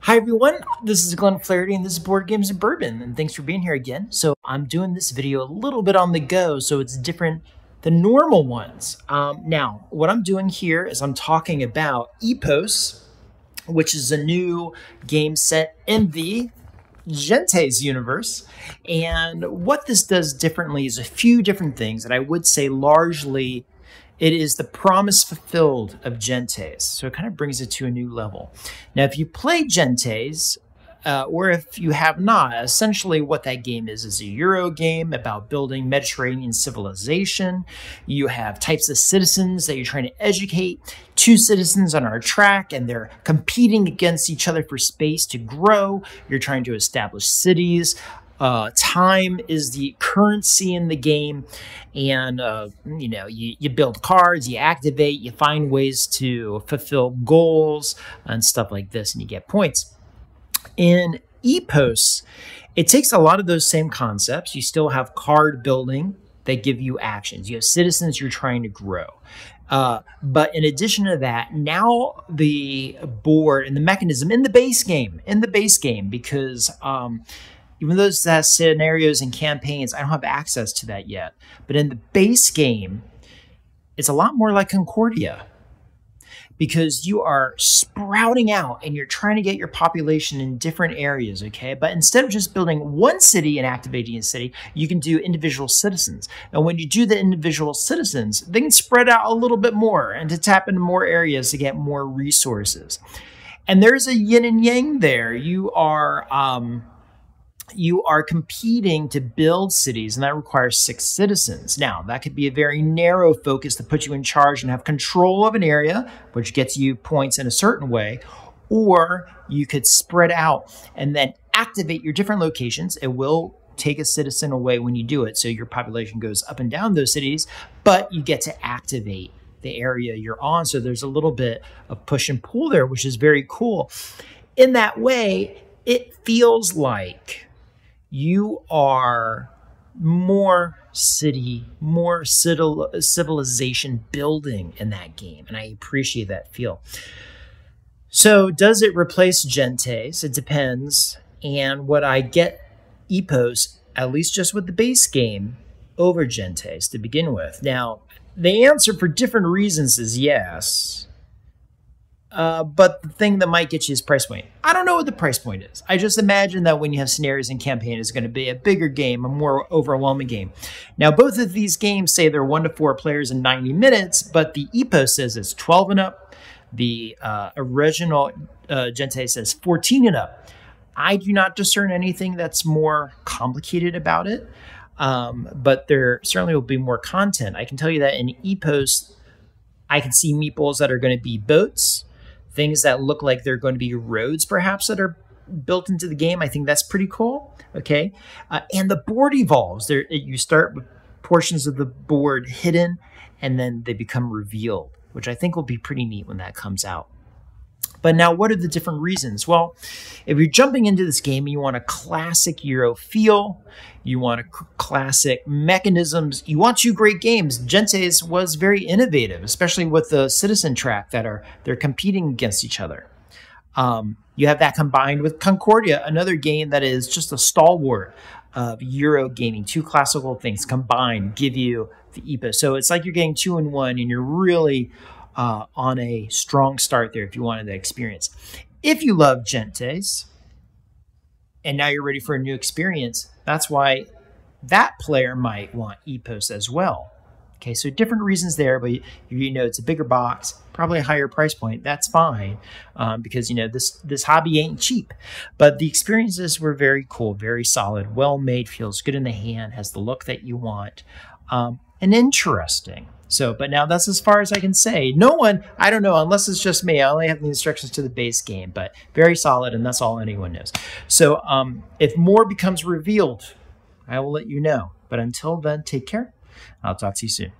Hi everyone, this is Glenn Flaherty and this is Board Games and Bourbon, and thanks for being here again. So I'm doing this video a little bit on the go, so it's different than normal ones. Now, what I'm doing here is I'm talking about Epos, which is a new game set in the Gentes universe. And what this does differently is a few different things that I would say largely it is the promise fulfilled of Gentes. So it kind of brings it to a new level. Now, if you play Gentes, or if you have not, essentially what that game is a Euro game about building Mediterranean civilization. You have types of citizens that you're trying to educate. Two citizens on our track, and they're competing against each other for space to grow. You're trying to establish cities. Time is the currency in the game, and you build cards, you activate, you find ways to fulfill goals and stuff like this, and you get points. In Epos, it takes a lot of those same concepts. You still have card building that give you actions. You have citizens you're trying to grow. But in addition to that, now the board and the mechanism in the base game, because even though it has scenarios and campaigns, I don't have access to that yet. But in the base game, it's a lot more like Concordia, because you are sprouting out and you're trying to get your population in different areas, okay? But instead of just building one city and activating a city, you can do individual citizens. And when you do the individual citizens, they can spread out a little bit more and to tap into more areas to get more resources. And there's a yin and yang there. You are competing to build cities, and that requires 6 citizens. Now, that could be a very narrow focus to put you in charge and have control of an area, which gets you points in a certain way, or you could spread out and then activate your different locations. It will take a citizen away when you do it, so your population goes up and down those cities, but you get to activate the area you're on, so there's a little bit of push and pull there, which is very cool. In that way, it feels like you are more civilization building in that game, and I appreciate that feel. So does it replace Gentes? It depends. And what I get Epos, at least just with the base game, over Gentes to begin with. Now, the answer for different reasons is yes. But the thing that might get you is price point. I don't know what the price point is. I just imagine that when you have scenarios and campaign, it's going to be a bigger game, a more overwhelming game. Now, both of these games say they're 1 to 4 players in 90 minutes, but the Epos says it's 12 and up. The original Gentes says 14 and up. I do not discern anything that's more complicated about it, but there certainly will be more content. I can tell you that in Epos, I can see meeples that are going to be boats, things that look like they're going to be roads, perhaps, that are built into the game. I think that's pretty cool. Okay. And the board evolves. You start with portions of the board hidden, and then they become revealed, which I think will be pretty neat when that comes out. But now, what are the different reasons? Well, if you're jumping into this game and you want a classic Euro feel, you want a classic mechanisms, you want 2 great games. Gentes was very innovative, especially with the citizen track that they're competing against each other. You have that combined with Concordia, another game that is just a stalwart of Euro gaming. 2 classical things combined give you the Epos. So it's like you're getting 2 in 1, and you're really on a strong start there if you wanted that experience. If you love Gentes and now you're ready for a new experience, that's why that player might want Epos as well. Okay, so different reasons there, but you know it's a bigger box, probably a higher price point. That's fine, because this hobby ain't cheap. But the experiences were very cool, very solid, well made, feels good in the hand, has the look that you want, and interesting. So, but now that's as far as I can say. No one, I don't know, unless it's just me. I only have the instructions to the base game, but very solid, and that's all anyone knows. So if more becomes revealed, I will let you know. But until then, take care. I'll talk to you soon.